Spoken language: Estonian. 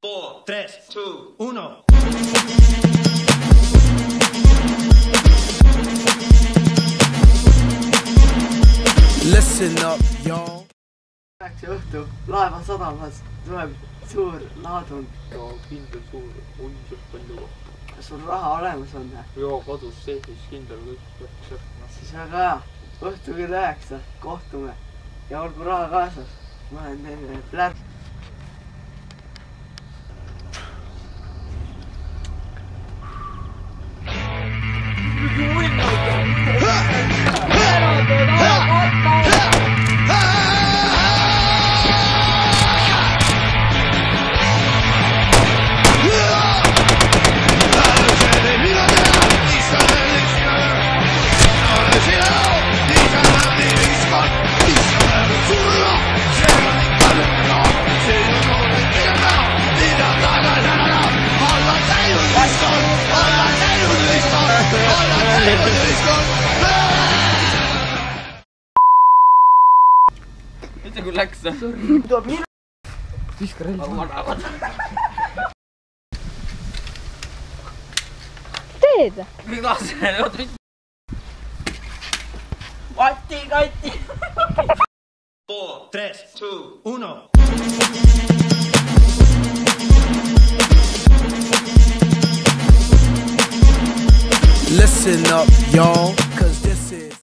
4, 3, 2, 1. Listen up, y'all. 9 õhtu laeva sadamas tuleb suur laadung. ja kindel suur, uniseb palju. Kas sul raha olemas on? Joo, kodus sees kindel kõik. Siis väga hea. Õhtu kell 9 kohtume ja olgu raha kaasas. Ma olen teine plärk. Mitte kui läks see. Tuleb minu. Viska relva. Teed? Kõik lase, oota. Katti, katti. 4, 3, 2, 1. Listen up, y'all.